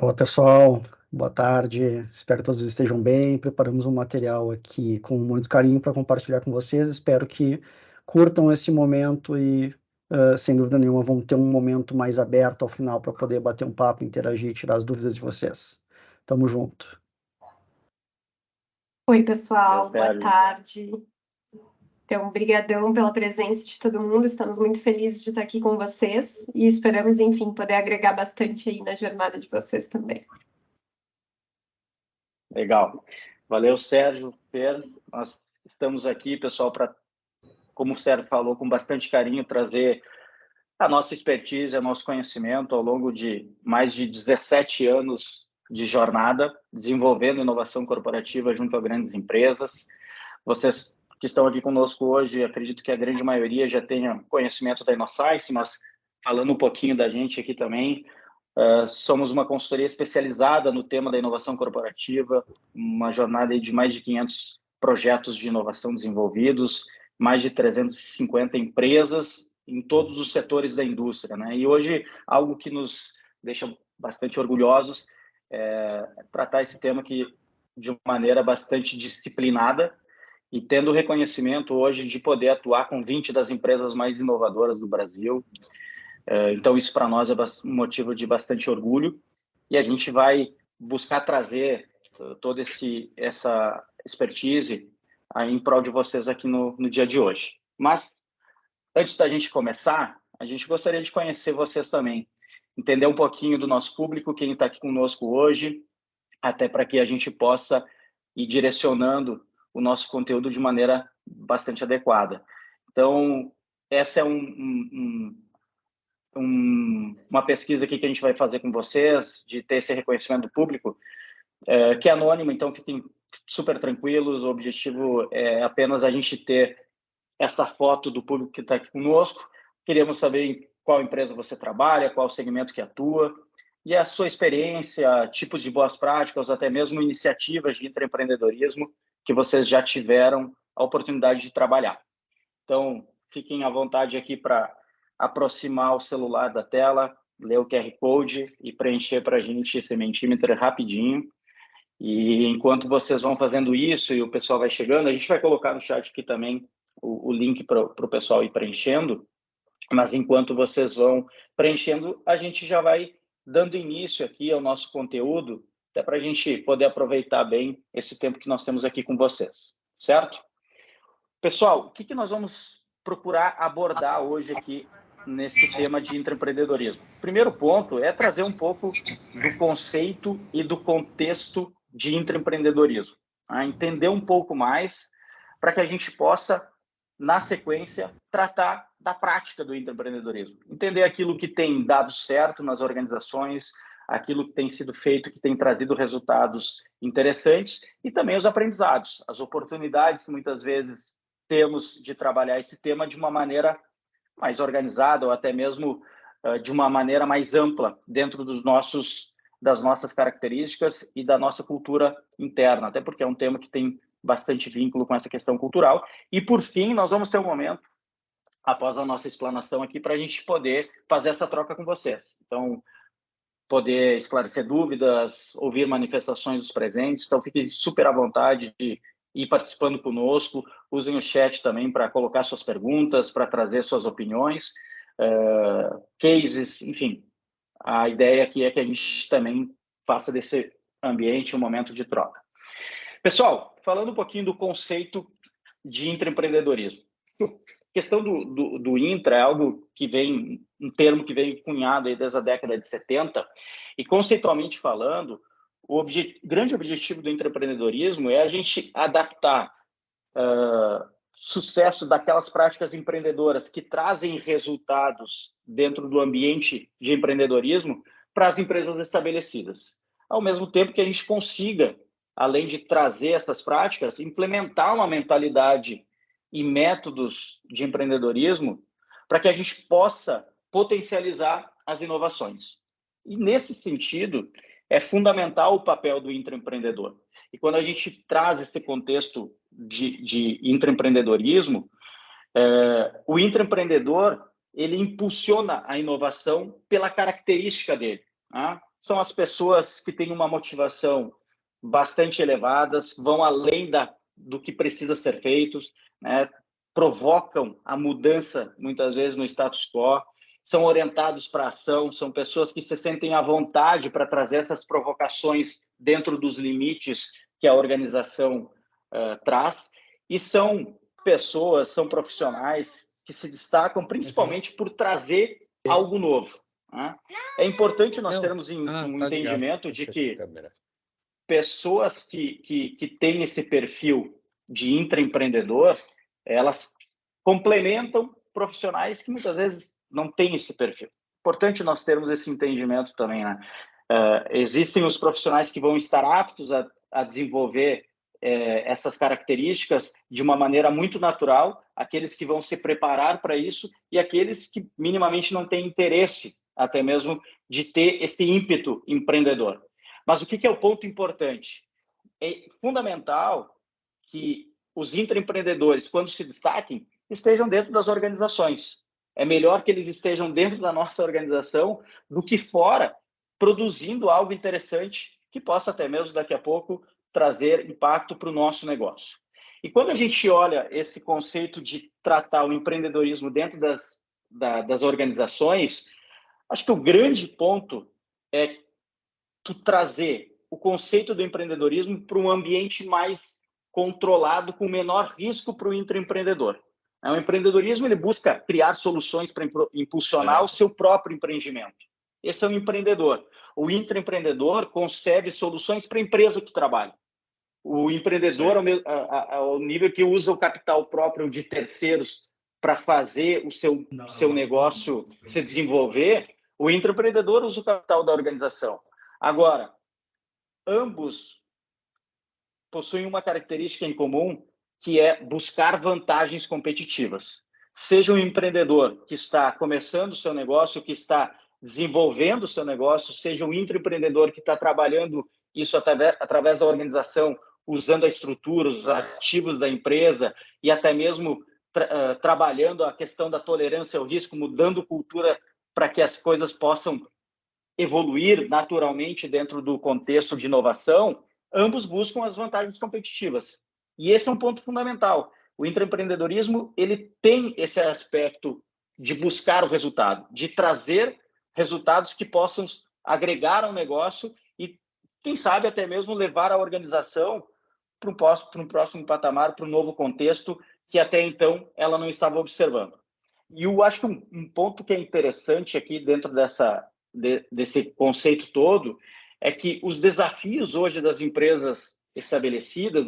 Fala pessoal, boa tarde, espero que todos estejam bem. Preparamos um material aqui com muito carinho para compartilhar com vocês. Espero que curtam esse momento e, sem dúvida nenhuma, vão ter um momento mais aberto ao final para poder bater um papo, interagir e tirar as dúvidas de vocês. Tamo junto. Oi, pessoal, boa tarde. Então, brigadão pela presença de todo mundo, estamos muito felizes de estar aqui com vocês e esperamos, enfim, poder agregar bastante aí na jornada de vocês também. Legal. Valeu, Sérgio, Pedro. Nós estamos aqui, pessoal, para, como o Sérgio falou, com bastante carinho, trazer a nossa expertise, o nosso conhecimento ao longo de mais de 17 anos de jornada, desenvolvendo inovação corporativa junto a grandes empresas. Vocês que estão aqui conosco hoje, acredito que a grande maioria já tenha conhecimento da InnoScience, mas falando um pouquinho da gente aqui também, somos uma consultoria especializada no tema da inovação corporativa, uma jornada de mais de 500 projetos de inovação desenvolvidos, mais de 350 empresas em todos os setores da indústria, né? E hoje, algo que nos deixa bastante orgulhosos é tratar esse tema aqui de uma maneira bastante disciplinada e tendo o reconhecimento hoje de poder atuar com 20 das empresas mais inovadoras do Brasil. Então, isso para nós é um motivo de bastante orgulho e a gente vai buscar trazer toda essa expertise em prol de vocês aqui no dia de hoje. Mas, antes da gente começar, a gente gostaria de conhecer vocês também, entender um pouquinho do nosso público, quem está aqui conosco hoje, até para que a gente possa ir direcionando o nosso conteúdo de maneira bastante adequada. Então, essa é uma pesquisa aqui que a gente vai fazer com vocês, de ter esse reconhecimento do público, que é anônimo, então fiquem super tranquilos, o objetivo é apenas a gente ter essa foto do público que está aqui conosco. Queremos saber em qual empresa você trabalha, qual segmento que atua, e a sua experiência, tipos de boas práticas, até mesmo iniciativas de intraempreendedorismo que vocês já tiveram a oportunidade de trabalhar. Então, fiquem à vontade aqui para aproximar o celular da tela, ler o QR Code e preencher para a gente esse Mentimeter rapidinho. E enquanto vocês vão fazendo isso e o pessoal vai chegando, a gente vai colocar no chat aqui também o link para o pessoal ir preenchendo, mas enquanto vocês vão preenchendo, a gente já vai dando início aqui ao nosso conteúdo, até para a gente poder aproveitar bem esse tempo que nós temos aqui com vocês, certo? Pessoal, o que nós vamos procurar abordar hoje aqui nesse tema de intraempreendedorismo? O primeiro ponto é trazer um pouco do conceito e do contexto de intraempreendedorismo, entender um pouco mais para que a gente possa, na sequência, tratar da prática do intraempreendedorismo. Entender aquilo que tem dado certo nas organizações, aquilo que tem sido feito, que tem trazido resultados interessantes e também os aprendizados, as oportunidades que muitas vezes temos de trabalhar esse tema de uma maneira mais organizada ou até mesmo de uma maneira mais ampla dentro das nossas características e da nossa cultura interna, até porque é um tema que tem bastante vínculo com essa questão cultural. E, por fim, nós vamos ter um momento, após a nossa explanação aqui, para a gente poder fazer essa troca com vocês. Então, poder esclarecer dúvidas, ouvir manifestações dos presentes. Então, fiquem super à vontade de ir participando conosco. Usem o chat também para colocar suas perguntas, para trazer suas opiniões, cases, enfim. A ideia aqui é que a gente também faça desse ambiente um momento de troca. Pessoal, falando um pouquinho do conceito de intraempreendedorismo. A questão do intra é algo que vem, um termo que vem cunhado aí desde a década de 70, e conceitualmente falando, o grande objetivo do intraempreendedorismo é a gente adaptar sucesso daquelas práticas empreendedoras que trazem resultados dentro do ambiente de empreendedorismo para as empresas estabelecidas. Ao mesmo tempo que a gente consiga, além de trazer essas práticas, implementar uma mentalidade e métodos de empreendedorismo para que a gente possa potencializar as inovações. E, nesse sentido, é fundamental o papel do intraempreendedor. E quando a gente traz esse contexto de intraempreendedorismo, o intraempreendedor ele impulsiona a inovação pela característica dele. são as pessoas que têm uma motivação bastante elevada, vão além do que precisa ser feito, né? Provocam a mudança, muitas vezes, no status quo, são orientados para a ação, são pessoas que se sentem à vontade para trazer essas provocações dentro dos limites que a organização traz, e são pessoas, são profissionais que se destacam principalmente por trazer algo novo, né? É importante nós termos um entendimento de que pessoas que têm esse perfil de intraempreendedor, elas complementam profissionais que muitas vezes não têm esse perfil. Importante nós termos esse entendimento também, né? Existem os profissionais que vão estar aptos a desenvolver essas características de uma maneira muito natural, aqueles que vão se preparar para isso e aqueles que minimamente não têm interesse, até mesmo, de ter esse ímpeto empreendedor. Mas o que é o ponto importante? É fundamental que os intraempreendedores, quando se destaquem, estejam dentro das organizações. É melhor que eles estejam dentro da nossa organização do que fora, produzindo algo interessante que possa até mesmo daqui a pouco trazer impacto para o nosso negócio. E quando a gente olha esse conceito de tratar o empreendedorismo dentro das organizações, acho que o grande ponto é tu trazer o conceito do empreendedorismo para um ambiente mais controlado, com menor risco para o intraempreendedor. O empreendedorismo ele busca criar soluções para impulsionar o seu próprio empreendimento. Esse é o empreendedor. O intraempreendedor concebe soluções para a empresa que trabalha. O empreendedor, ao nível que usa o capital próprio de terceiros para fazer o seu negócio se desenvolver, o intraempreendedor usa o capital da organização. Agora, ambos possuem uma característica em comum, que é buscar vantagens competitivas. Seja um empreendedor que está começando o seu negócio, que está desenvolvendo o seu negócio, seja um intraempreendedor que está trabalhando isso através da organização, usando a estrutura, os ativos da empresa e até mesmo trabalhando a questão da tolerância ao risco, mudando cultura para que as coisas possam evoluir naturalmente dentro do contexto de inovação, ambos buscam as vantagens competitivas. E esse é um ponto fundamental. O intraempreendedorismo ele tem esse aspecto de buscar o resultado, de trazer resultados que possam agregar ao negócio e, quem sabe, até mesmo levar a organização para um próximo patamar, para um novo contexto que até então ela não estava observando. E eu acho que um ponto que é interessante aqui dentro desse conceito todo é que os desafios hoje das empresas estabelecidas,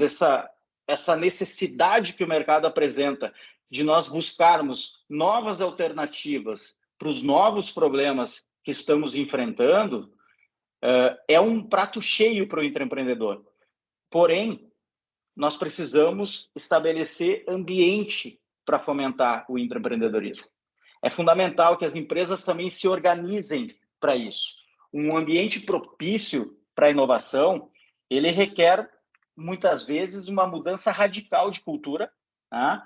essa necessidade que o mercado apresenta de nós buscarmos novas alternativas para os novos problemas que estamos enfrentando, é um prato cheio para o intraempreendedor. Porém, nós precisamos estabelecer ambiente para fomentar o intraempreendedorismo. É fundamental que as empresas também se organizem para isso. Um ambiente propício para a inovação, ele requer, muitas vezes, uma mudança radical de cultura, tá?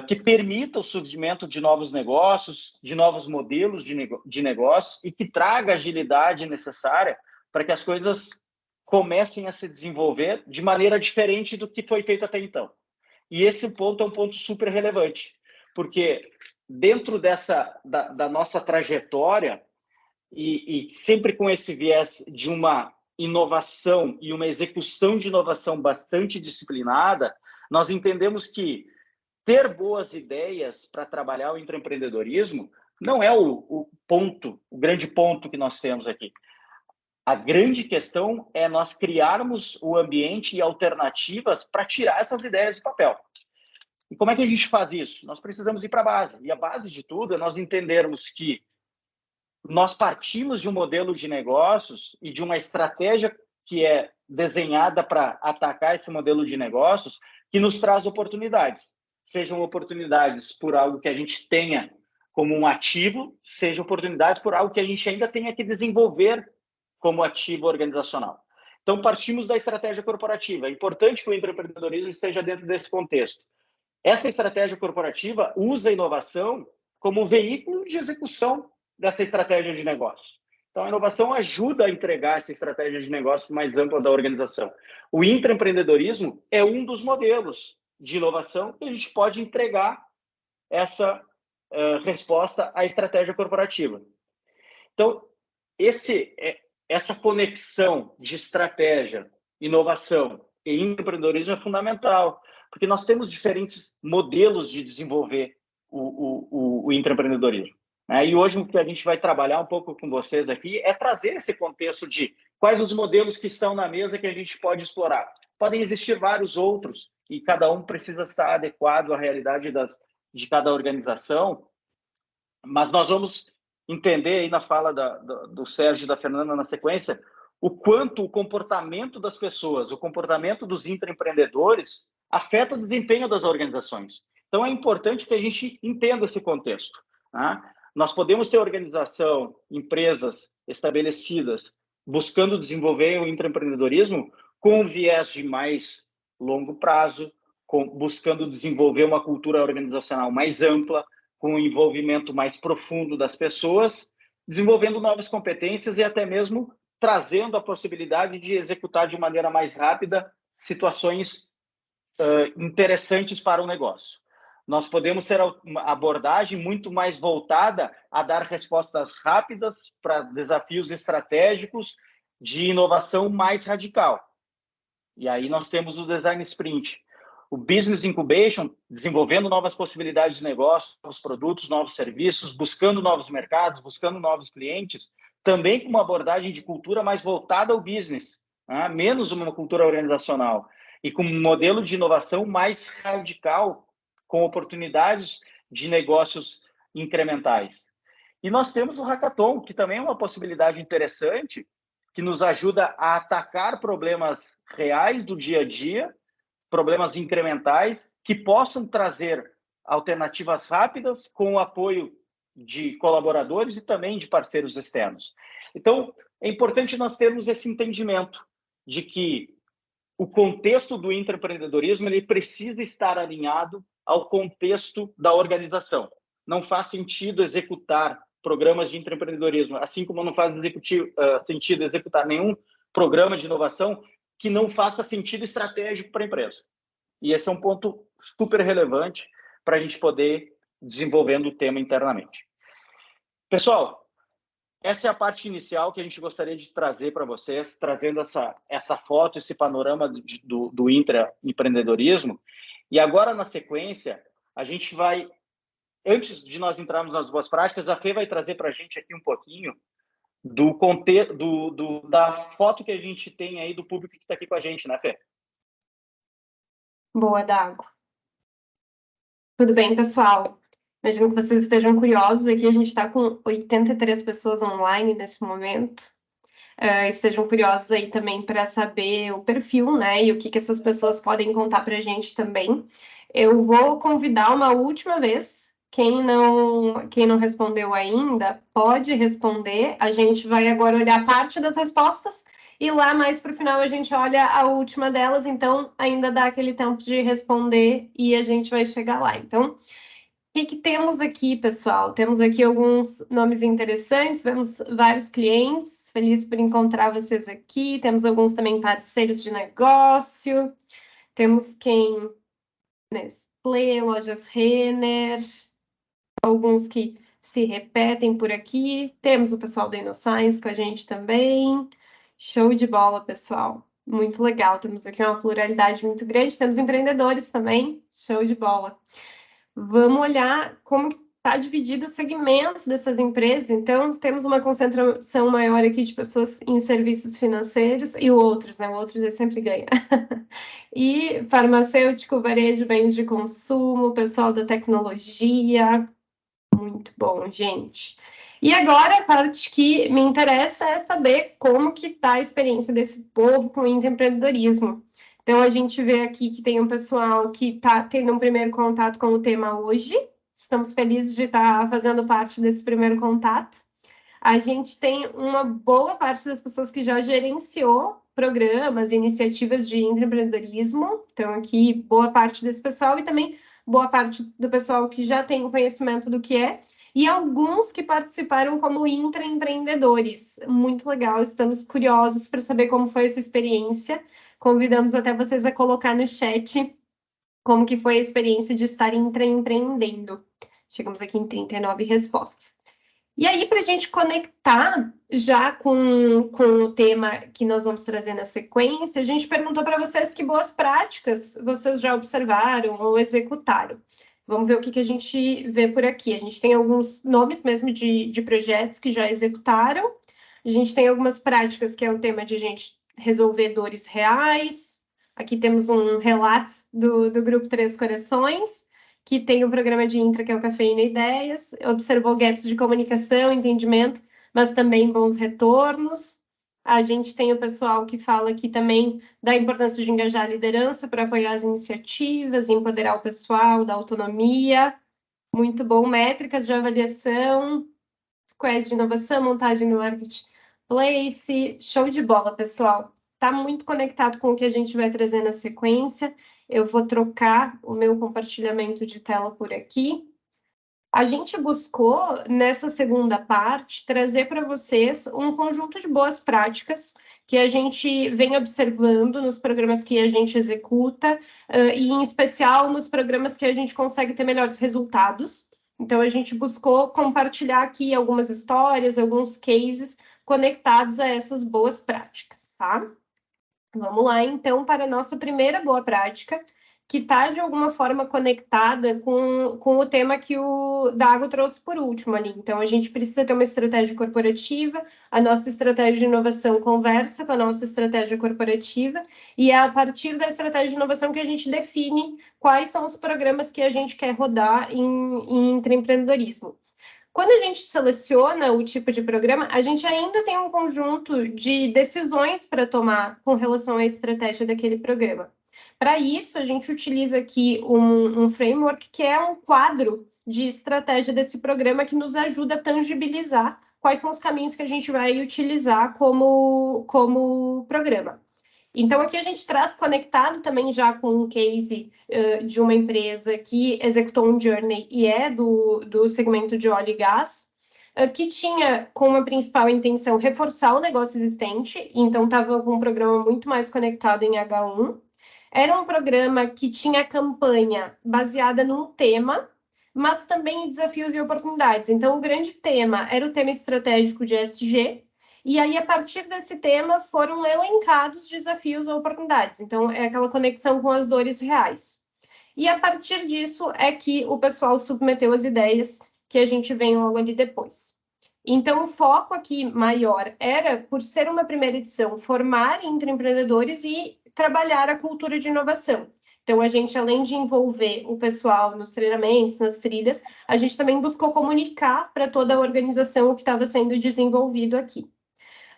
Que permita o surgimento de novos negócios, de novos modelos de negócios e que traga a agilidade necessária para que as coisas comecem a se desenvolver de maneira diferente do que foi feito até então. E esse ponto é um ponto super relevante, porque dentro da nossa trajetória, e sempre com esse viés de uma inovação e uma execução de inovação bastante disciplinada, nós entendemos que ter boas ideias para trabalhar o intraempreendedorismo não é o grande ponto que nós temos aqui. A grande questão é nós criarmos o ambiente e alternativas para tirar essas ideias do papel. E como é que a gente faz isso? Nós precisamos ir para a base. E a base de tudo é nós entendermos que nós partimos de um modelo de negócios e de uma estratégia que é desenhada para atacar esse modelo de negócios que nos traz oportunidades. Sejam oportunidades por algo que a gente tenha como um ativo, seja oportunidades por algo que a gente ainda tenha que desenvolver como ativo organizacional. Então, partimos da estratégia corporativa. É importante que o intraempreendedorismo esteja dentro desse contexto. Essa estratégia corporativa usa a inovação como veículo de execução dessa estratégia de negócio. Então, a inovação ajuda a entregar essa estratégia de negócio mais ampla da organização. O intraempreendedorismo é um dos modelos de inovação que a gente pode entregar essa resposta à estratégia corporativa. Então, essa conexão de estratégia, inovação e empreendedorismo é fundamental, porque nós temos diferentes modelos de desenvolver o intraempreendedorismo. Né? E hoje o que a gente vai trabalhar um pouco com vocês aqui é trazer esse contexto de quais os modelos que estão na mesa que a gente pode explorar. Podem existir vários outros e cada um precisa estar adequado à realidade de cada organização, mas nós vamos entender aí na fala do Sérgio e da Fernanda na sequência o quanto o comportamento das pessoas, o comportamento dos intraempreendedores afeta o desempenho das organizações. Então, é importante que a gente entenda esse contexto. Tá? Nós podemos ter organização, empresas estabelecidas buscando desenvolver o intraempreendedorismo com um viés de mais longo prazo, buscando desenvolver uma cultura organizacional mais ampla, com um envolvimento mais profundo das pessoas, desenvolvendo novas competências e até mesmo trazendo a possibilidade de executar de maneira mais rápida situações interessantes para o negócio. Nós podemos ter uma abordagem muito mais voltada a dar respostas rápidas para desafios estratégicos de inovação mais radical. E aí nós temos o Design Sprint. O Business Incubation, desenvolvendo novas possibilidades de negócio, novos produtos, novos serviços, buscando novos mercados, buscando novos clientes, também com uma abordagem de cultura mais voltada ao business, né? Menos uma cultura organizacional, e com um modelo de inovação mais radical, com oportunidades de negócios incrementais. E nós temos o Hackathon, que também é uma possibilidade interessante, que nos ajuda a atacar problemas reais do dia a dia, problemas incrementais, que possam trazer alternativas rápidas com o apoio de colaboradores e também de parceiros externos. Então, é importante nós termos esse entendimento de que o contexto do intraempreendedorismo ele precisa estar alinhado ao contexto da organização. Não faz sentido executar programas de intraempreendedorismo, assim como não faz sentido executar nenhum programa de inovação que não faça sentido estratégico para a empresa. E esse é um ponto super relevante para a gente poder desenvolvendo o tema internamente. Pessoal, essa é a parte inicial que a gente gostaria de trazer para vocês, trazendo essa foto, esse panorama do intraempreendedorismo. E agora, na sequência, a gente vai, antes de nós entrarmos nas boas práticas, a Fê vai trazer para a gente aqui um pouquinho da foto que a gente tem aí do público que está aqui com a gente, né, Fê? Boa, Dago. Tudo bem, pessoal? Imagino que vocês estejam curiosos. Aqui a gente está com 83 pessoas online nesse momento. Estejam curiosos aí também para saber o perfil, né? E o que essas pessoas podem contar para a gente também. Eu vou convidar uma última vez. Quem não respondeu ainda, pode responder. A gente vai agora olhar parte das respostas e lá mais para o final a gente olha a última delas. Então, ainda dá aquele tempo de responder e a gente vai chegar lá. Então, o que temos aqui, pessoal? Temos aqui alguns nomes interessantes, vemos vários clientes, feliz por encontrar vocês aqui, temos alguns também parceiros de negócio, temos quem? Nestlé, Lojas Renner, alguns que se repetem por aqui, temos o pessoal da InnoScience com a gente também, show de bola, pessoal, muito legal, temos aqui uma pluralidade muito grande, temos empreendedores também, show de bola. Vamos olhar como está dividido o segmento dessas empresas. Então, temos uma concentração maior aqui de pessoas em serviços financeiros e outros, né? O outro sempre ganha. E farmacêutico, varejo, bens de consumo, pessoal da tecnologia. Muito bom, gente. E agora, a parte que me interessa é saber como que está a experiência desse povo com o intraempreendedorismo. Então, a gente vê aqui que tem um pessoal que está tendo um primeiro contato com o tema hoje. Estamos felizes de estar fazendo parte desse primeiro contato. A gente tem uma boa parte das pessoas que já gerenciou programas e iniciativas de intraempreendedorismo. Então, aqui, boa parte desse pessoal e também boa parte do pessoal que já tem o conhecimento do que é. e alguns que participaram como intraempreendedores. Muito legal, estamos curiosos para saber como foi essa experiência. Convidamos até vocês a colocar no chat como que foi a experiência de estar intraempreendendo. Chegamos aqui em 39 respostas. E aí, para a gente conectar já com o tema que nós vamos trazer na sequência, a gente perguntou para vocês que boas práticas vocês já observaram ou executaram. Vamos ver o que a gente vê por aqui. A gente tem alguns nomes mesmo de projetos que já executaram. A gente tem algumas práticas que é o tema de a gente resolver dores reais. Aqui temos um relato do Grupo Três Corações, que tem o programa de intra, que é o Cafeína e Ideias, observou gaps de comunicação, entendimento, mas também bons retornos. A gente tem o pessoal que fala aqui também da importância de engajar a liderança para apoiar as iniciativas, empoderar o pessoal, da autonomia. Muito bom. Métricas de avaliação, squads de inovação, montagem do marketplace. Show de bola, pessoal. Está muito conectado com o que a gente vai trazer na sequência. Eu vou trocar o meu compartilhamento de tela por aqui. A gente buscou, nessa segunda parte, trazer para vocês um conjunto de boas práticas que a gente vem observando nos programas que a gente executa, e em especial nos programas que a gente consegue ter melhores resultados. Então, a gente buscou compartilhar aqui algumas histórias, alguns cases conectados a essas boas práticas, tá? Vamos lá, então, para a nossa primeira boa prática, que está, de alguma forma, conectada com o tema que o Dago trouxe por último ali. Então, a gente precisa ter uma estratégia corporativa, a nossa estratégia de inovação conversa com a nossa estratégia corporativa, e é a partir da estratégia de inovação que a gente define quais são os programas que a gente quer rodar em intraempreendedorismo. Quando a gente seleciona o tipo de programa, a gente ainda tem um conjunto de decisões para tomar com relação à estratégia daquele programa. Para isso, a gente utiliza aqui um framework que é um quadro de estratégia desse programa que nos ajuda a tangibilizar quais são os caminhos que a gente vai utilizar como programa. Então, aqui a gente traz conectado também já com um case de uma empresa que executou um journey e é do segmento de óleo e gás, que tinha como principal intenção reforçar o negócio existente, então estava com um programa muito mais conectado em H1. Era um programa que tinha campanha baseada num tema, mas também em desafios e oportunidades. Então, o grande tema era o tema estratégico de ESG, e aí, a partir desse tema, foram elencados desafios ou oportunidades. Então, é aquela conexão com as dores reais. E a partir disso é que o pessoal submeteu as ideias que a gente vem logo ali depois. Então, o foco aqui maior era, por ser uma primeira edição, formar intraempreendedores e trabalhar a cultura de inovação. Então, a gente, além de envolver o pessoal nos treinamentos, nas trilhas, a gente também buscou comunicar para toda a organização o que estava sendo desenvolvido aqui.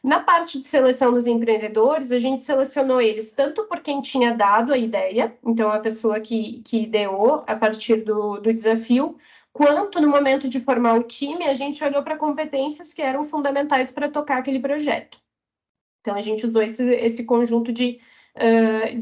Na parte de seleção dos empreendedores, a gente selecionou eles tanto por quem tinha dado a ideia, então a pessoa que ideou a partir do desafio, quanto no momento de formar o time, a gente olhou para competências que eram fundamentais para tocar aquele projeto. Então, a gente usou esse conjunto de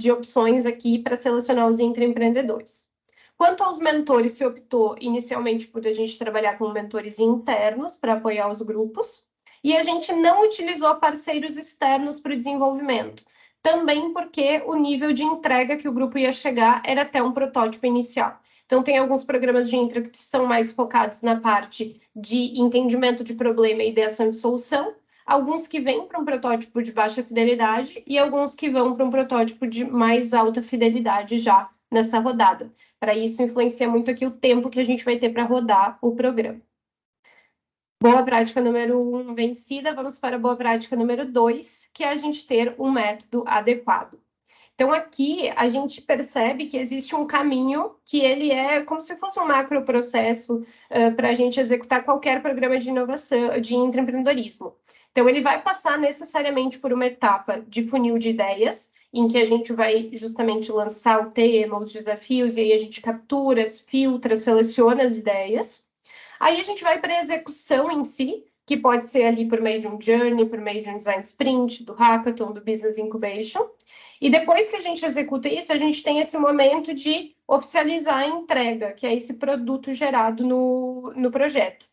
opções aqui para selecionar os intraempreendedores. Quanto aos mentores, se optou inicialmente por a gente trabalhar com mentores internos para apoiar os grupos, e a gente não utilizou parceiros externos para o desenvolvimento, também porque o nível de entrega que o grupo ia chegar era até um protótipo inicial. Então, tem alguns programas de intra que são mais focados na parte de entendimento de problema e ideação de solução, alguns que vêm para um protótipo de baixa fidelidade e alguns que vão para um protótipo de mais alta fidelidade já nessa rodada. Para isso, influencia muito aqui o tempo que a gente vai ter para rodar o programa. Boa prática número 1 vencida, vamos para a boa prática número 2, que é a gente ter um método adequado. Então, aqui a gente percebe que existe um caminho que ele é como se fosse um macro processo para a gente executar qualquer programa de inovação, de intraempreendedorismo. Então, ele vai passar necessariamente por uma etapa de funil de ideias, em que a gente vai justamente lançar o tema, os desafios, e aí a gente captura, filtra, seleciona as ideias. Aí a gente vai para a execução em si, que pode ser ali por meio de um journey, por meio de um design sprint, do hackathon, do business incubation. E depois que a gente executa isso, a gente tem esse momento de oficializar a entrega, que é esse produto gerado no projeto.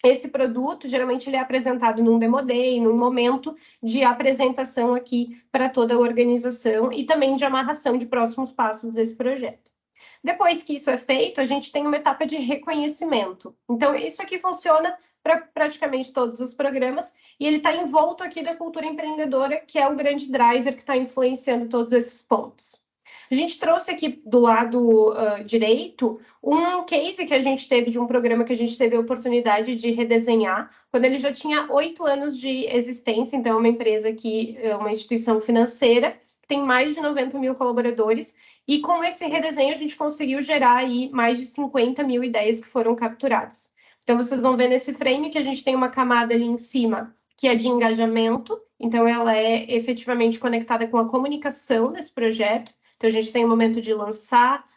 esse produto, geralmente, ele é apresentado num Demo Day, num momento de apresentação aqui para toda a organização e também de amarração de próximos passos desse projeto. Depois que isso é feito, a gente tem uma etapa de reconhecimento. Então, isso aqui funciona para praticamente todos os programas e ele está envolto aqui da cultura empreendedora, que é o grande driver que está influenciando todos esses pontos. A gente trouxe aqui do lado direito um case que a gente teve de um programa que a gente teve a oportunidade de redesenhar, quando ele já tinha 8 anos de existência, então é uma empresa que é uma instituição financeira, que tem mais de 90 mil colaboradores, e com esse redesenho a gente conseguiu gerar aí mais de 50 mil ideias que foram capturadas. Então vocês vão ver nesse frame que a gente tem uma camada ali em cima, que é de engajamento, então ela é efetivamente conectada com a comunicação desse projeto. Então, a gente tem o momento de lançar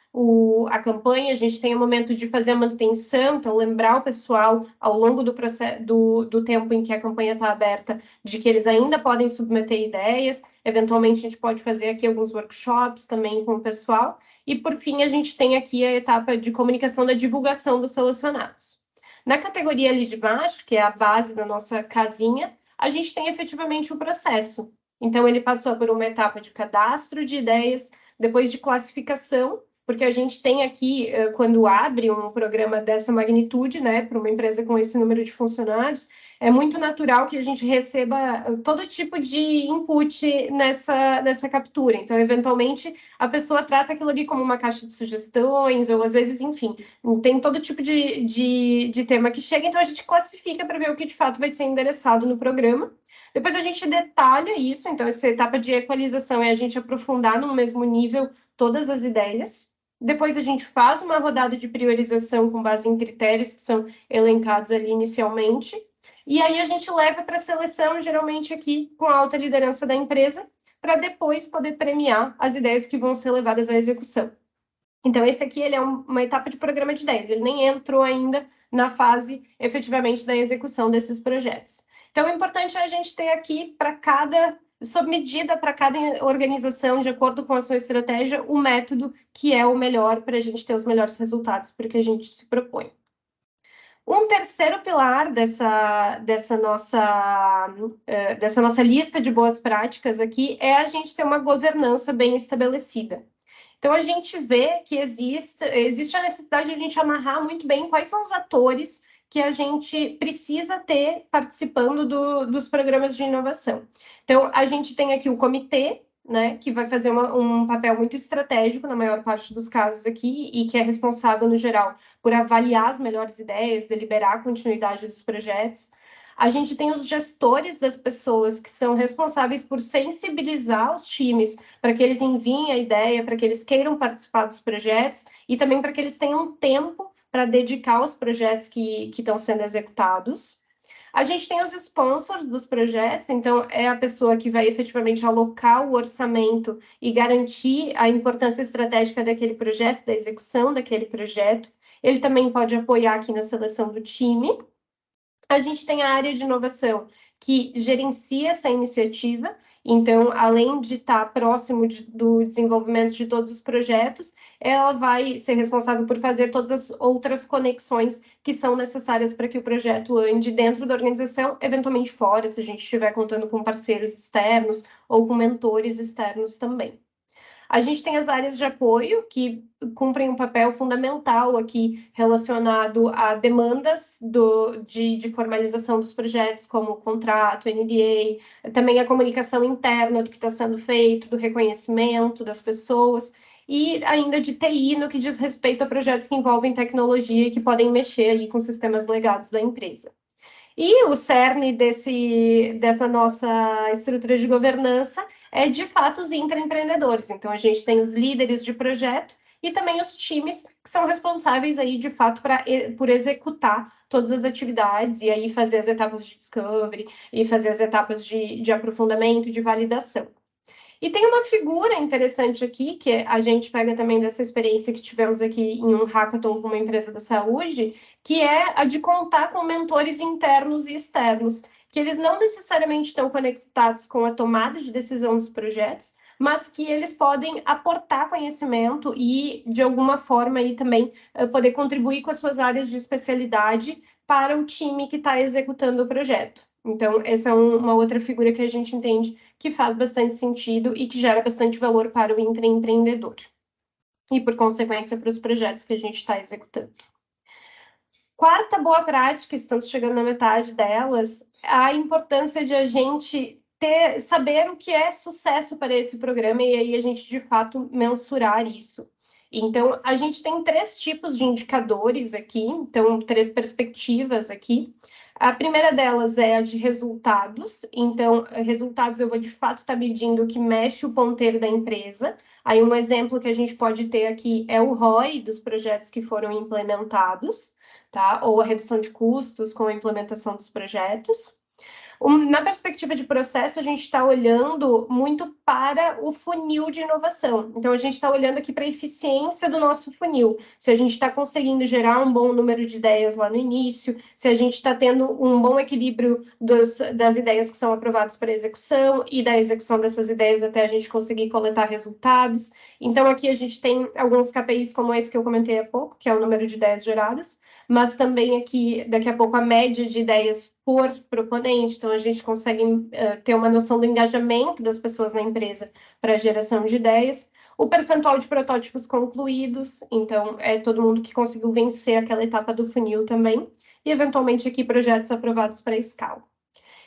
a campanha, a gente tem o momento de fazer a manutenção, então lembrar o pessoal ao longo do processo, do tempo em que a campanha está aberta, de que eles ainda podem submeter ideias, eventualmente a gente pode fazer aqui alguns workshops também com o pessoal, e por fim a gente tem aqui a etapa de comunicação da divulgação dos selecionados. Na categoria ali de baixo, que é a base da nossa casinha, a gente tem efetivamente o processo. Então, ele passou por uma etapa de cadastro de ideias, depois de classificação, porque a gente tem aqui, quando abre um programa dessa magnitude, né, para uma empresa com esse número de funcionários, é muito natural que a gente receba todo tipo de input nessa captura. Então, eventualmente, a pessoa trata aquilo ali como uma caixa de sugestões, ou às vezes, enfim, tem todo tipo de tema que chega, então a gente classifica para ver o que de fato vai ser endereçado no programa. Depois a gente detalha isso, então essa etapa de equalização é a gente aprofundar no mesmo nível todas as ideias. Depois a gente faz uma rodada de priorização com base em critérios que são elencados ali inicialmente. E aí a gente leva para a seleção, geralmente aqui com a alta liderança da empresa, para depois poder premiar as ideias que vão ser levadas à execução. Então, esse aqui ele é uma etapa de programa de ideias, ele nem entrou ainda na fase efetivamente da execução desses projetos. Então, o importante é a gente ter aqui para cada, sob medida, para cada organização, de acordo com a sua estratégia, o método que é o melhor para a gente ter os melhores resultados, porque a gente se propõe. Um terceiro pilar dessa nossa lista de boas práticas aqui é a gente ter uma governança bem estabelecida. Então, a gente vê que existe a necessidade de a gente amarrar muito bem quais são os atores que a gente precisa ter participando dos programas de inovação. Então, a gente tem aqui o comitê, né, que vai fazer um papel muito estratégico na maior parte dos casos aqui e que é responsável, no geral, por avaliar as melhores ideias, deliberar a continuidade dos projetos. A gente tem os gestores das pessoas que são responsáveis por sensibilizar os times para que eles enviem a ideia, para que eles queiram participar dos projetos e também para que eles tenham tempo para dedicar aos projetos que estão sendo executados. A gente tem os sponsors dos projetos, então é a pessoa que vai efetivamente alocar o orçamento e garantir a importância estratégica daquele projeto, da execução daquele projeto. Ele também pode apoiar aqui na seleção do time. A gente tem a área de inovação, que gerencia essa iniciativa, então, além de estar próximo do desenvolvimento de todos os projetos, ela vai ser responsável por fazer todas as outras conexões que são necessárias para que o projeto ande dentro da organização, eventualmente fora, se a gente estiver contando com parceiros externos ou com mentores externos também. A gente tem as áreas de apoio, que cumprem um papel fundamental aqui relacionado a demandas de formalização dos projetos, como o contrato, NDA, também a comunicação interna do que está sendo feito, do reconhecimento das pessoas, e ainda de TI no que diz respeito a projetos que envolvem tecnologia e que podem mexer aí com sistemas legados da empresa. E o cerne dessa nossa estrutura de governança é, de fato, os intraempreendedores. Então, a gente tem os líderes de projeto e também os times que são responsáveis aí, de fato, por executar todas as atividades e aí fazer as etapas de discovery e fazer as etapas de aprofundamento e de validação. E tem uma figura interessante aqui, que a gente pega também dessa experiência que tivemos aqui em um hackathon com uma empresa da saúde, que é a de contar com mentores internos e externos, que eles não necessariamente estão conectados com a tomada de decisão dos projetos, mas que eles podem aportar conhecimento e, de alguma forma, aí também poder contribuir com as suas áreas de especialidade para o time que está executando o projeto. Então, essa é uma outra figura que a gente entende que faz bastante sentido e que gera bastante valor para o intraempreendedor. E, por consequência, para os projetos que a gente está executando. Quarta boa prática, estamos chegando na metade delas, a importância de a gente saber o que é sucesso para esse programa e aí a gente, de fato, mensurar isso. Então, a gente tem 3 tipos de indicadores aqui, então, 3 perspectivas aqui. A primeira delas é a de resultados. Então, resultados eu vou, de fato, estar medindo o que mexe o ponteiro da empresa. Aí, um exemplo que a gente pode ter aqui é o ROI dos projetos que foram implementados, tá? Ou a redução de custos com a implementação dos projetos. Na perspectiva de processo, a gente está olhando muito para o funil de inovação. Então, a gente está olhando aqui para a eficiência do nosso funil. Se a gente está conseguindo gerar um bom número de ideias lá no início, se a gente está tendo um bom equilíbrio das ideias que são aprovadas para execução e da execução dessas ideias até a gente conseguir coletar resultados. Então, aqui a gente tem alguns KPIs como esse que eu comentei há pouco, que é o número de ideias geradas, mas também aqui, daqui a pouco, a média de ideias por proponente. Então, a gente consegue ter uma noção do engajamento das pessoas na empresa para a geração de ideias. O percentual de protótipos concluídos, então, é todo mundo que conseguiu vencer aquela etapa do funil também. E, eventualmente, aqui, projetos aprovados para escala.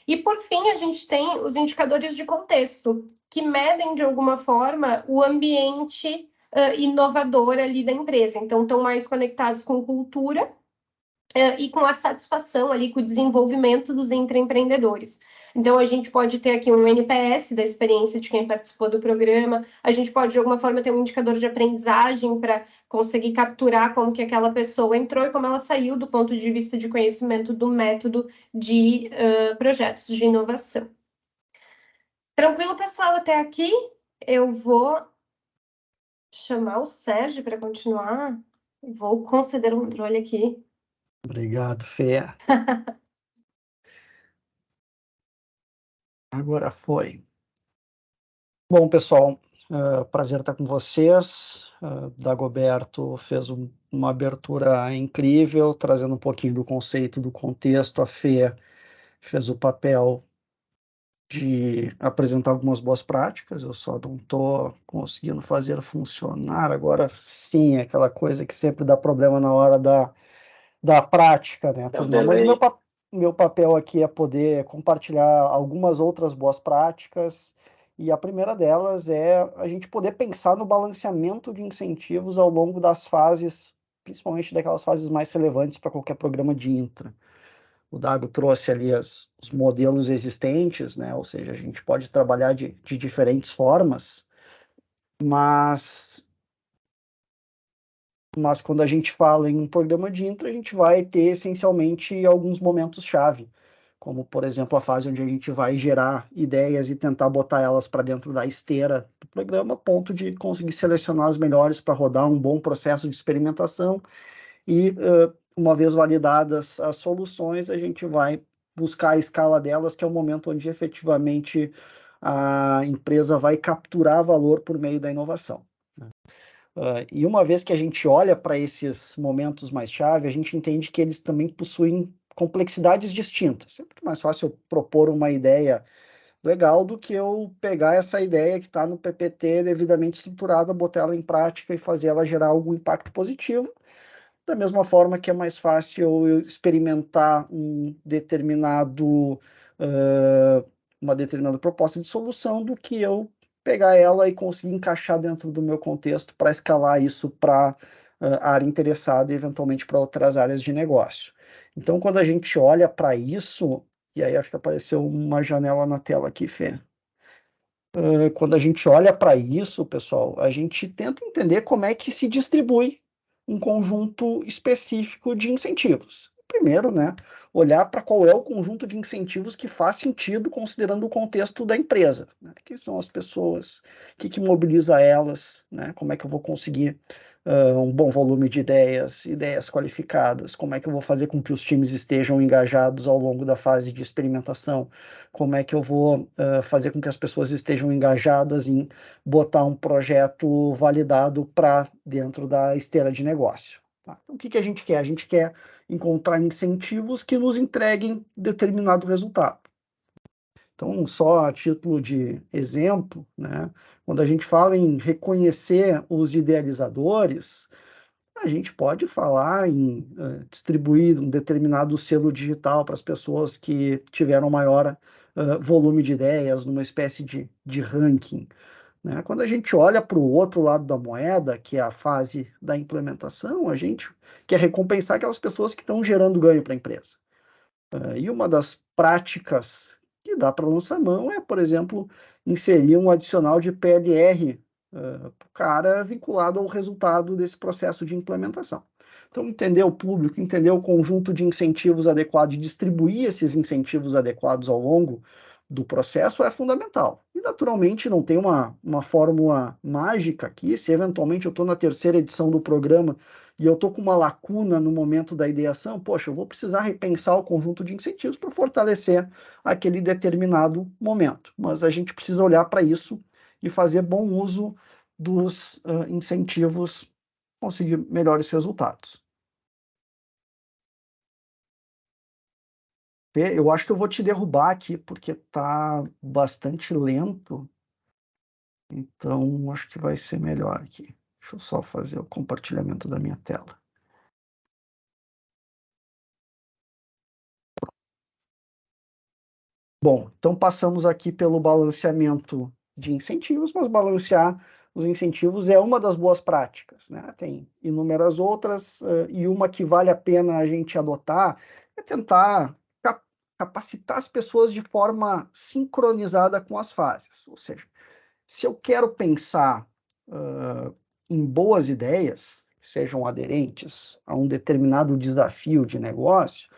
E, por fim, a gente tem os indicadores de contexto, que medem, de alguma forma, o ambiente inovador ali da empresa. Então, estão mais conectados com cultura, e com a satisfação ali com o desenvolvimento dos intraempreendedores. Então, a gente pode ter aqui um NPS da experiência de quem participou do programa, a gente pode, de alguma forma, ter um indicador de aprendizagem para conseguir capturar como que aquela pessoa entrou e como ela saiu do ponto de vista de conhecimento do método de projetos de inovação. Tranquilo, pessoal, até aqui? Eu vou chamar o Sérgio para continuar. Vou conceder um controle aqui. Obrigado, Fê. Agora foi. Bom, pessoal, prazer estar com vocês. Dagoberto fez uma abertura incrível, trazendo um pouquinho do conceito, do contexto. A Fê fez o papel de apresentar algumas boas práticas, eu só não estou conseguindo fazer funcionar. Agora sim, aquela coisa que sempre dá problema na hora da prática, né? Mas o meu papel aqui é poder compartilhar algumas outras boas práticas, e a primeira delas é a gente poder pensar no balanceamento de incentivos ao longo das fases, principalmente daquelas fases mais relevantes para qualquer programa de intra. O Dago trouxe ali os modelos existentes, né? Ou seja, a gente pode trabalhar de diferentes formas, mas quando a gente fala em um programa de intra, a gente vai ter essencialmente alguns momentos-chave, como, por exemplo, a fase onde a gente vai gerar ideias e tentar botar elas para dentro da esteira do programa, a ponto de conseguir selecionar as melhores para rodar um bom processo de experimentação e, uma vez validadas as soluções, a gente vai buscar a escala delas, que é o momento onde efetivamente a empresa vai capturar valor por meio da inovação. E uma vez que a gente olha para esses momentos mais chave, a gente entende que eles também possuem complexidades distintas. É muito mais fácil eu propor uma ideia legal do que eu pegar essa ideia que está no PPT devidamente estruturada, botar ela em prática e fazer ela gerar algum impacto positivo. Da mesma forma que é mais fácil eu experimentar uma determinada proposta de solução do que eu pegar ela e conseguir encaixar dentro do meu contexto para escalar isso para a área interessada e eventualmente para outras áreas de negócio. Então, quando a gente olha para isso, e aí acho que apareceu uma janela na tela aqui, Fê. Quando a gente olha para isso, pessoal, a gente tenta entender como é que se distribui um conjunto específico de incentivos. Primeiro, né, olhar para qual é o conjunto de incentivos que faz sentido considerando o contexto da empresa, né? Quem são as pessoas, o que mobiliza elas, né? Como é que eu vou conseguir um bom volume de ideias qualificadas, como é que eu vou fazer com que os times estejam engajados ao longo da fase de experimentação, como é que eu vou fazer com que as pessoas estejam engajadas em botar um projeto validado para dentro da esteira de negócio. Tá? Então, o que a gente quer? A gente quer encontrar incentivos que nos entreguem determinado resultado. Então, só a título de exemplo, né, quando a gente fala em reconhecer os idealizadores, a gente pode falar em distribuir um determinado selo digital para as pessoas que tiveram maior volume de ideias, numa espécie de ranking. Né? Quando a gente olha para o outro lado da moeda, que é a fase da implementação, a gente quer recompensar aquelas pessoas que estão gerando ganho para a empresa. E uma das práticas que dá para lançar mão é, por exemplo, inserir um adicional de PLR para o cara vinculado ao resultado desse processo de implementação. Então, entender o público, entender o conjunto de incentivos adequados, distribuir esses incentivos adequados ao longo do processo é fundamental. E, naturalmente, não tem uma fórmula mágica aqui. Se, eventualmente, eu estou na terceira edição do programa e eu estou com uma lacuna no momento da ideação, poxa, eu vou precisar repensar o conjunto de incentivos para fortalecer aquele determinado momento. Mas a gente precisa olhar para isso e fazer bom uso dos incentivos, conseguir melhores resultados. Eu acho que eu vou te derrubar aqui, porque está bastante lento. Então, acho que vai ser melhor aqui. Deixa eu só fazer o compartilhamento da minha tela. Bom, então passamos aqui pelo balanceamento de incentivos, mas balancear os incentivos é uma das boas práticas, né? Tem inúmeras outras, e uma que vale a pena a gente adotar é tentar capacitar as pessoas de forma sincronizada com as fases. Ou seja, se eu quero pensar em boas ideias, que sejam aderentes a um determinado desafio de negócio,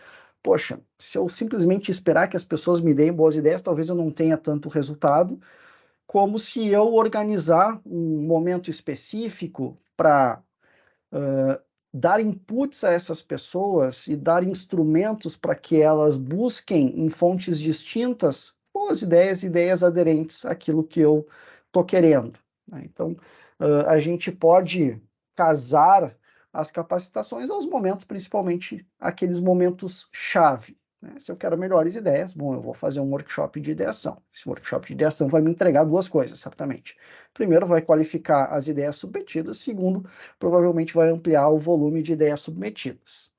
poxa, se eu simplesmente esperar que as pessoas me deem boas ideias, talvez eu não tenha tanto resultado, como se eu organizar um momento específico para dar inputs a essas pessoas e dar instrumentos para que elas busquem em fontes distintas boas ideias, ideias aderentes àquilo que eu estou querendo. Né? Então, a gente pode casar as capacitações aos momentos, principalmente aqueles momentos-chave. Né? Se eu quero melhores ideias, bom, eu vou fazer um workshop de ideação. Esse workshop de ideação vai me entregar duas coisas, certamente. Primeiro, vai qualificar as ideias submetidas. Segundo, provavelmente vai ampliar o volume de ideias submetidas.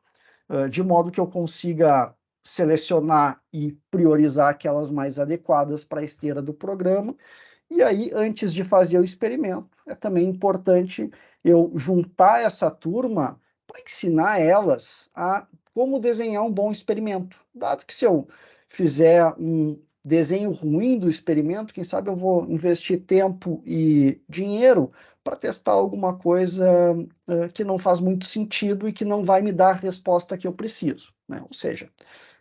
De modo que eu consiga selecionar e priorizar aquelas mais adequadas para a esteira do programa. E aí, antes de fazer o experimento, é também importante eu juntar essa turma para ensinar elas a como desenhar um bom experimento. Dado que se eu fizer um desenho ruim do experimento, quem sabe eu vou investir tempo e dinheiro para testar alguma coisa que não faz muito sentido e que não vai me dar a resposta que eu preciso. Né? Ou seja,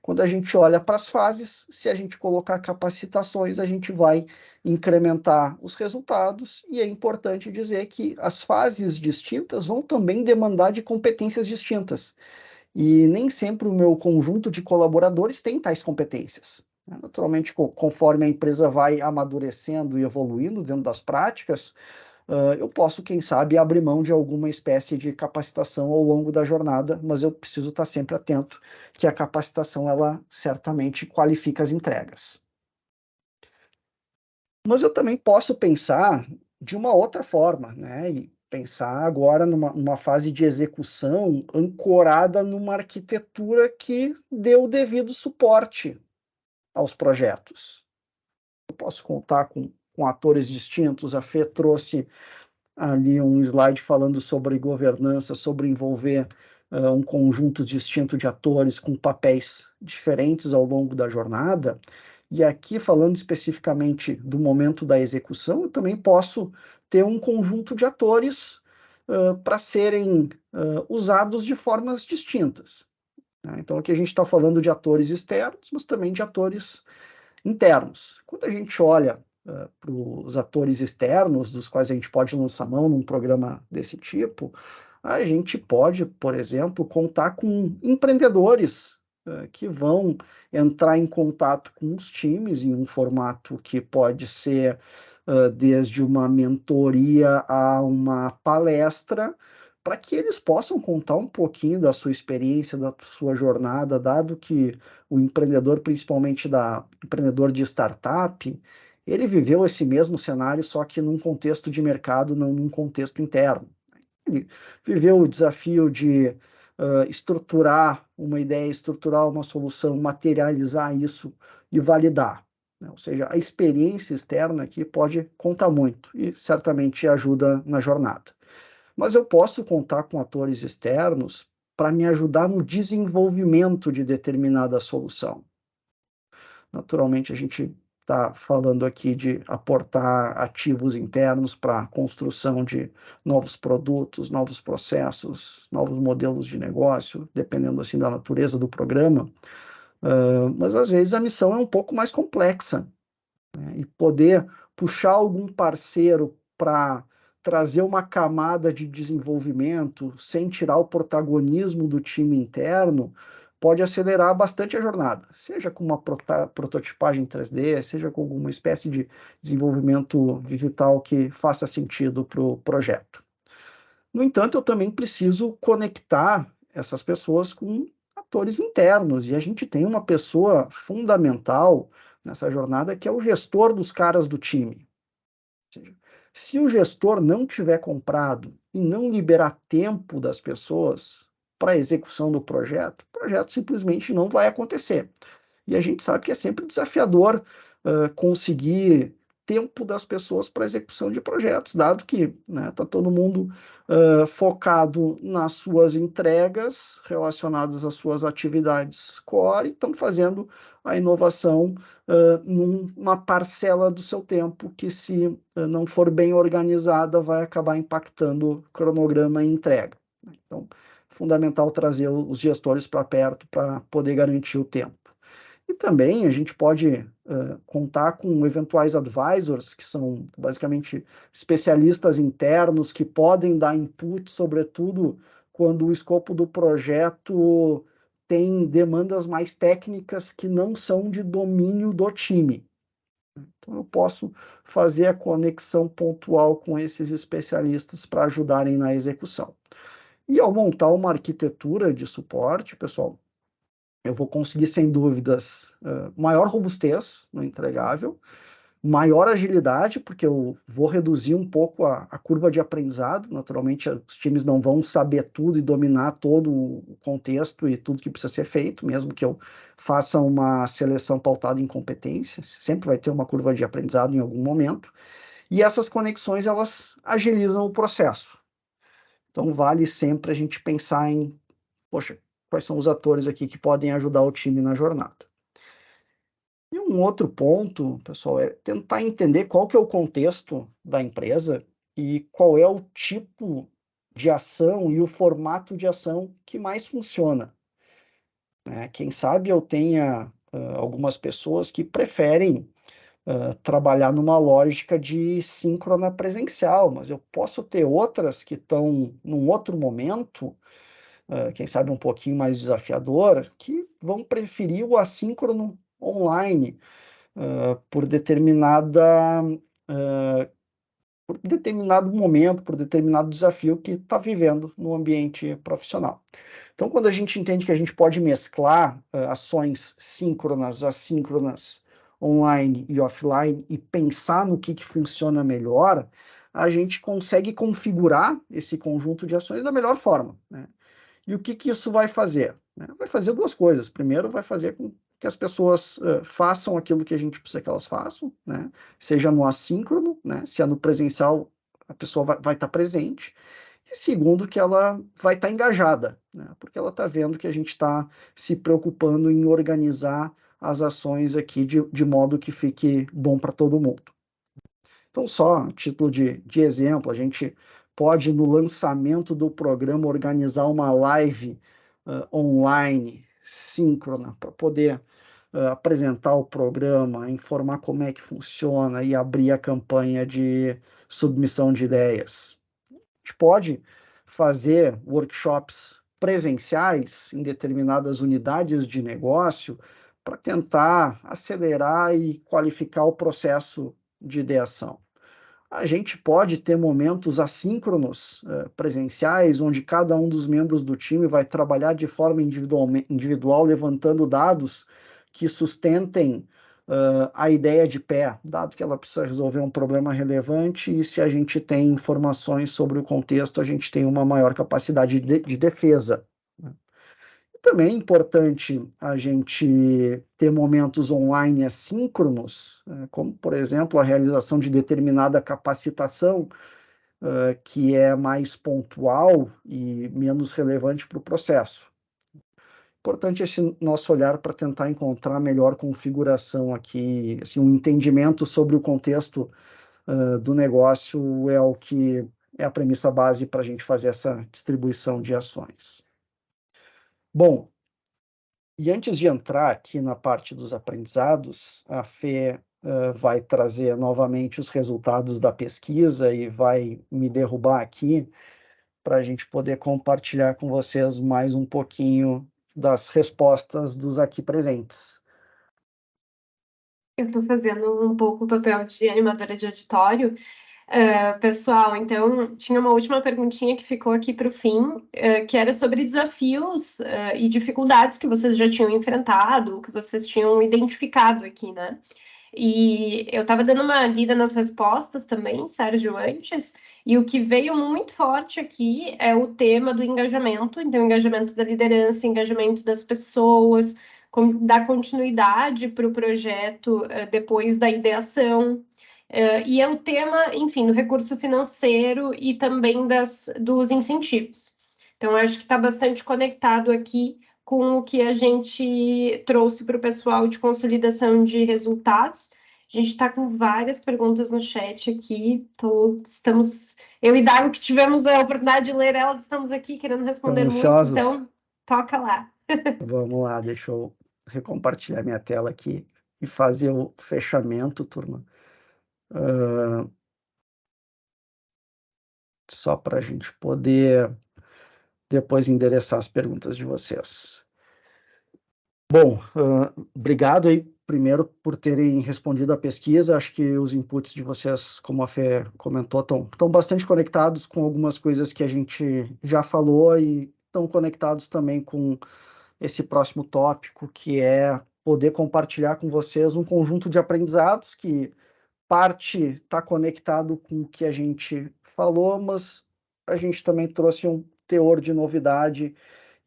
quando a gente olha para as fases, se a gente colocar capacitações, a gente vai incrementar os resultados, e é importante dizer que as fases distintas vão também demandar de competências distintas. E nem sempre o meu conjunto de colaboradores tem tais competências. Naturalmente, conforme a empresa vai amadurecendo e evoluindo dentro das práticas, eu posso, quem sabe, abrir mão de alguma espécie de capacitação ao longo da jornada, mas eu preciso estar sempre atento que a capacitação, ela certamente qualifica as entregas. Mas eu também posso pensar de uma outra forma, né? E pensar agora numa fase de execução ancorada numa arquitetura que dê o devido suporte aos projetos. Eu posso contar com atores distintos. A Fê trouxe ali um slide falando sobre governança, sobre envolver um conjunto distinto de atores com papéis diferentes ao longo da jornada. E aqui, falando especificamente do momento da execução, eu também posso ter um conjunto de atores para serem usados de formas distintas. Né? Então, aqui a gente está falando de atores externos, mas também de atores internos. Quando a gente olha para os atores externos, dos quais a gente pode lançar mão num programa desse tipo, a gente pode, por exemplo, contar com empreendedores que vão entrar em contato com os times em um formato que pode ser desde uma mentoria a uma palestra, para que eles possam contar um pouquinho da sua experiência, da sua jornada, dado que o empreendedor, principalmente empreendedor de startup, ele viveu esse mesmo cenário, só que num contexto de mercado, não num contexto interno. Ele viveu o desafio de estruturar uma ideia, estruturar uma solução, materializar isso e validar. Né? Ou seja, a experiência externa aqui pode contar muito e certamente ajuda na jornada. Mas eu posso contar com atores externos para me ajudar no desenvolvimento de determinada solução. Naturalmente, a gente está falando aqui de aportar ativos internos para a construção de novos produtos, novos processos, novos modelos de negócio, dependendo assim da natureza do programa. Mas às vezes a missão é um pouco mais complexa, né? E poder puxar algum parceiro para trazer uma camada de desenvolvimento sem tirar o protagonismo do time interno pode acelerar bastante a jornada, seja com uma prototipagem 3D, seja com alguma espécie de desenvolvimento digital que faça sentido para o projeto. No entanto, eu também preciso conectar essas pessoas com atores internos, e a gente tem uma pessoa fundamental nessa jornada que é o gestor dos caras do time. Ou seja, se o gestor não tiver comprado e não liberar tempo das pessoas para a execução do projeto, o projeto simplesmente não vai acontecer. E a gente sabe que é sempre desafiador conseguir tempo das pessoas para execução de projetos, dado que está todo mundo focado nas suas entregas relacionadas às suas atividades core e estão fazendo a inovação numa parcela do seu tempo que, se não for bem organizada, vai acabar impactando o cronograma e entrega. Então, fundamental trazer os gestores para perto para poder garantir o tempo. E também a gente pode contar com eventuais advisors, que são basicamente especialistas internos que podem dar input, sobretudo quando o escopo do projeto tem demandas mais técnicas que não são de domínio do time. Então, eu posso fazer a conexão pontual com esses especialistas para ajudarem na execução. E ao montar uma arquitetura de suporte, pessoal, eu vou conseguir, sem dúvidas, maior robustez no entregável, maior agilidade, porque eu vou reduzir um pouco a curva de aprendizado. Naturalmente, os times não vão saber tudo e dominar todo o contexto e tudo que precisa ser feito, mesmo que eu faça uma seleção pautada em competências, sempre vai ter uma curva de aprendizado em algum momento. E essas conexões, elas agilizam o processo. Então, vale sempre a gente pensar em, poxa, quais são os atores aqui que podem ajudar o time na jornada. E um outro ponto, pessoal, é tentar entender qual que é o contexto da empresa e qual é o tipo de ação e o formato de ação que mais funciona. Quem sabe eu tenha algumas pessoas que preferem trabalhar numa lógica de síncrona presencial, mas eu posso ter outras que estão num outro momento, quem sabe um pouquinho mais desafiador, que vão preferir o assíncrono online por determinado momento, por determinado desafio que está vivendo no ambiente profissional. Então, quando a gente entende que a gente pode mesclar ações síncronas, assíncronas, online e offline, e pensar no que funciona melhor, a gente consegue configurar esse conjunto de ações da melhor forma, né? E o que isso vai fazer? Vai fazer duas coisas. Primeiro, vai fazer com que as pessoas façam aquilo que a gente precisa que elas façam, né? Seja no assíncrono, né? Se é no presencial, a pessoa vai estar presente. E segundo, que ela vai estar engajada, né? Porque ela está vendo que a gente está se preocupando em organizar as ações aqui de modo que fique bom para todo mundo. Então, só a título de exemplo, a gente pode, no lançamento do programa, organizar uma live online, síncrona, para poder apresentar o programa, informar como é que funciona e abrir a campanha de submissão de ideias. A gente pode fazer workshops presenciais em determinadas unidades de negócio para tentar acelerar e qualificar o processo de ideação. A gente pode ter momentos assíncronos, presenciais, onde cada um dos membros do time vai trabalhar de forma individual, levantando dados que sustentem a ideia de pé, dado que ela precisa resolver um problema relevante, e se a gente tem informações sobre o contexto, a gente tem uma maior capacidade de defesa. Também é importante a gente ter momentos online assíncronos, como, por exemplo, a realização de determinada capacitação, que é mais pontual e menos relevante para o processo. Importante esse nosso olhar para tentar encontrar a melhor configuração aqui, assim, um entendimento sobre o contexto do negócio é o que é a premissa base para a gente fazer essa distribuição de ações. Bom, e antes de entrar aqui na parte dos aprendizados, a Fê vai trazer novamente os resultados da pesquisa e vai me derrubar aqui para a gente poder compartilhar com vocês mais um pouquinho das respostas dos aqui presentes. Eu estou fazendo um pouco o papel de animadora de auditório. Pessoal, então, tinha uma última perguntinha que ficou aqui para o fim, que era sobre desafios e dificuldades que vocês já tinham enfrentado, que vocês tinham identificado aqui, né? E eu estava dando uma lida nas respostas também, Sérgio, antes, e o que veio muito forte aqui é o tema do engajamento, então, engajamento da liderança, engajamento das pessoas, dar continuidade para o projeto depois da ideação. E é o tema, enfim, do recurso financeiro e também dos incentivos. Então, eu acho que está bastante conectado aqui com o que a gente trouxe para o pessoal de consolidação de resultados. A gente está com várias perguntas no chat aqui. Eu e Dago, que tivemos a oportunidade de ler elas, estamos aqui querendo responder muito, então toca lá. Vamos lá, deixa eu recompartilhar minha tela aqui e fazer o fechamento, turma. Só para a gente poder depois endereçar as perguntas de vocês. Bom, obrigado aí, primeiro, por terem respondido a pesquisa. Acho que os inputs de vocês, como a Fê comentou, estão bastante conectados com algumas coisas que a gente já falou e estão conectados também com esse próximo tópico, que é poder compartilhar com vocês um conjunto de aprendizados que parte está conectado com o que a gente falou, mas a gente também trouxe um teor de novidade,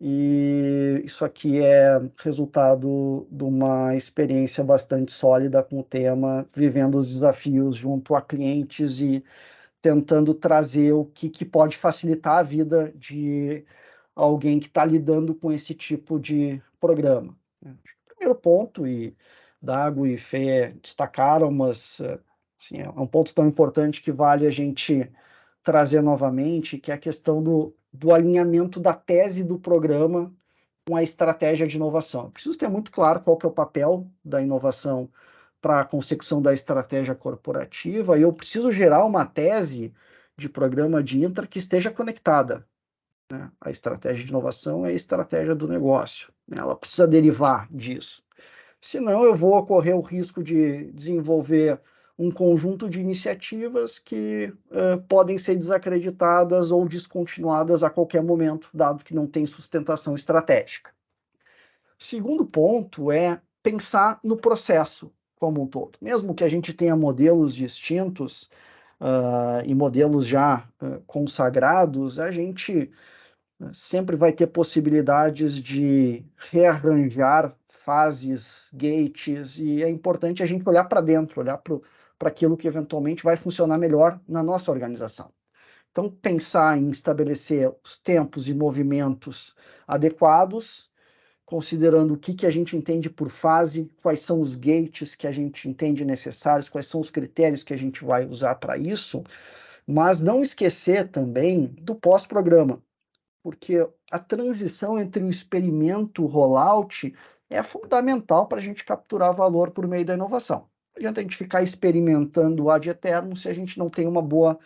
e isso aqui é resultado de uma experiência bastante sólida com o tema, vivendo os desafios junto a clientes e tentando trazer o que pode facilitar a vida de alguém que está lidando com esse tipo de programa. Primeiro ponto, e Dago e Fê destacaram, mas assim, é um ponto tão importante que vale a gente trazer novamente, que é a questão do alinhamento da tese do programa com a estratégia de inovação. Eu preciso ter muito claro qual que é o papel da inovação para a consecução da estratégia corporativa, e eu preciso gerar uma tese de programa de intra que esteja conectada. Né? A estratégia de inovação é a estratégia do negócio, né? Ela precisa derivar disso. Senão eu vou correr o risco de desenvolver um conjunto de iniciativas que podem ser desacreditadas ou descontinuadas a qualquer momento, dado que não tem sustentação estratégica. Segundo ponto é pensar no processo como um todo. Mesmo que a gente tenha modelos distintos e modelos já consagrados, a gente sempre vai ter possibilidades de rearranjar fases, gates, e é importante a gente olhar para dentro, olhar para aquilo que eventualmente vai funcionar melhor na nossa organização. Então, pensar em estabelecer os tempos e movimentos adequados, considerando o que a gente entende por fase, quais são os gates que a gente entende necessários, quais são os critérios que a gente vai usar para isso, mas não esquecer também do pós-programa, porque a transição entre o experimento e o rollout é fundamental para a gente capturar valor por meio da inovação. Não adianta a gente ficar experimentando ad eternum se a gente não tem uma boa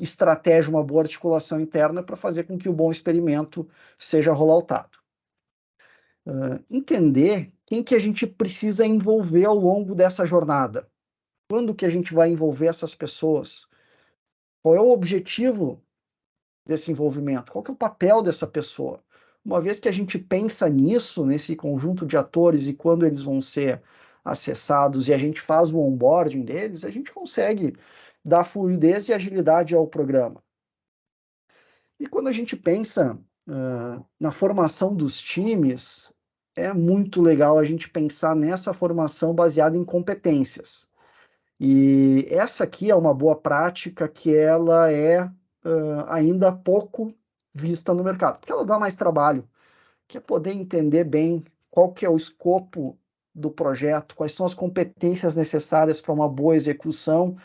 estratégia, uma boa articulação interna para fazer com que o bom experimento seja rolloutado. Entender quem que a gente precisa envolver ao longo dessa jornada. Quando que a gente vai envolver essas pessoas? Qual é o objetivo desse envolvimento? Qual que é o papel dessa pessoa? Uma vez que a gente pensa nisso, nesse conjunto de atores e quando eles vão ser acessados e a gente faz o onboarding deles, a gente consegue dar fluidez e agilidade ao programa. E quando a gente pensa na formação dos times, é muito legal a gente pensar nessa formação baseada em competências. E essa aqui é uma boa prática que ela é ainda pouco vista no mercado, porque ela dá mais trabalho, que é poder entender bem qual que é o escopo do projeto, quais são as competências necessárias para uma boa execução,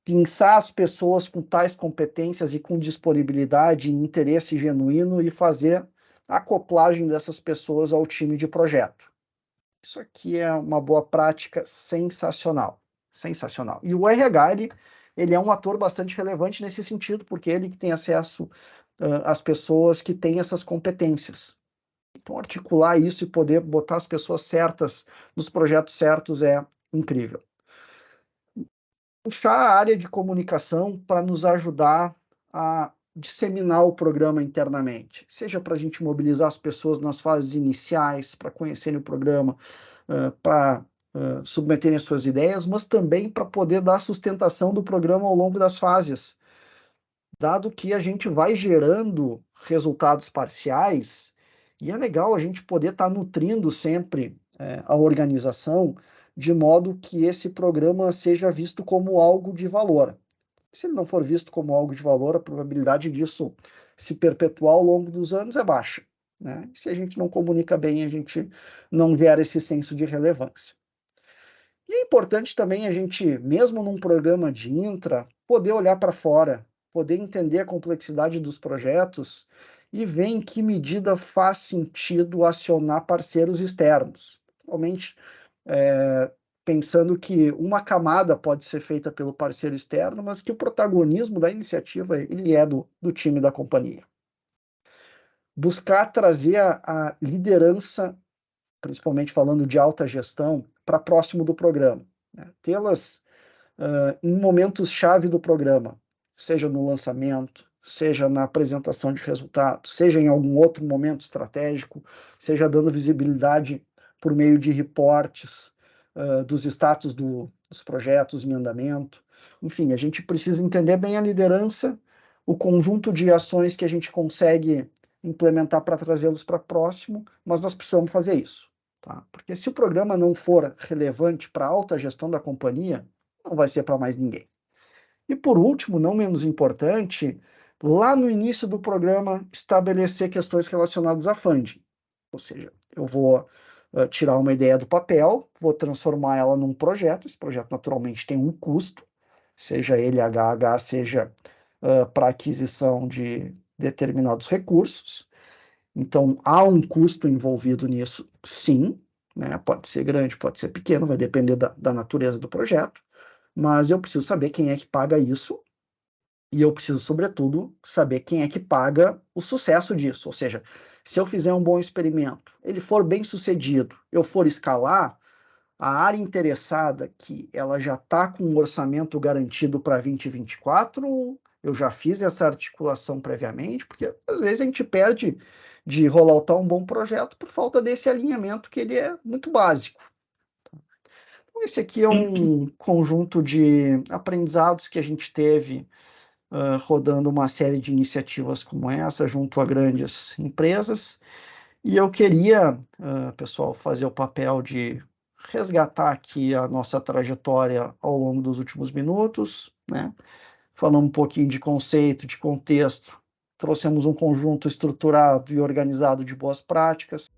pensar as pessoas com tais competências e com disponibilidade e interesse genuíno e fazer a acoplagem dessas pessoas ao time de projeto. Isso aqui é uma boa prática sensacional. Sensacional. E o RH, ele é um ator bastante relevante nesse sentido, porque ele que tem acesso às pessoas que têm essas competências. Então, articular isso e poder botar as pessoas certas nos projetos certos é incrível. Puxar a área de comunicação para nos ajudar a disseminar o programa internamente, seja para a gente mobilizar as pessoas nas fases iniciais, para conhecerem o programa, para submeterem as suas ideias, mas também para poder dar sustentação do programa ao longo das fases, dado que a gente vai gerando resultados parciais, e é legal a gente poder estar nutrindo sempre a organização, de modo que esse programa seja visto como algo de valor. Se ele não for visto como algo de valor, a probabilidade disso se perpetuar ao longo dos anos é baixa, né? Se a gente não comunica bem, a gente não gera esse senso de relevância. E é importante também a gente, mesmo num programa de intra, poder olhar para fora, poder entender a complexidade dos projetos e ver em que medida faz sentido acionar parceiros externos. Realmente, pensando que uma camada pode ser feita pelo parceiro externo, mas que o protagonismo da iniciativa ele é do time da companhia. Buscar trazer a liderança, principalmente falando de alta gestão, para próximo do programa, né? Tê-las em momentos-chave do programa, seja no lançamento, seja na apresentação de resultados, seja em algum outro momento estratégico, seja dando visibilidade por meio de reportes dos status dos projetos em andamento. Enfim, a gente precisa entender bem a liderança, o conjunto de ações que a gente consegue implementar para trazê-los para próximo, mas nós precisamos fazer isso. Tá? Porque se o programa não for relevante para a alta gestão da companhia, não vai ser para mais ninguém. E por último, não menos importante, lá no início do programa, estabelecer questões relacionadas a funding. Ou seja, eu vou tirar uma ideia do papel, vou transformar ela num projeto, esse projeto naturalmente tem um custo, seja ele HH, seja para aquisição de determinados recursos. Então, há um custo envolvido nisso, sim, né? Pode ser grande, pode ser pequeno, vai depender da natureza do projeto, mas eu preciso saber quem é que paga isso, e eu preciso, sobretudo, saber quem é que paga o sucesso disso. Ou seja, se eu fizer um bom experimento, ele for bem sucedido, eu for escalar, a área interessada que ela já está com um orçamento garantido para 2024, eu já fiz essa articulação previamente, porque às vezes a gente perde de rolloutar um bom projeto por falta desse alinhamento que ele é muito básico. Então, esse aqui é um conjunto de aprendizados que a gente teve rodando uma série de iniciativas como essa, junto a grandes empresas, e eu queria, pessoal, fazer o papel de resgatar aqui a nossa trajetória ao longo dos últimos minutos, né? Falando um pouquinho de conceito, de contexto, trouxemos um conjunto estruturado e organizado de boas práticas.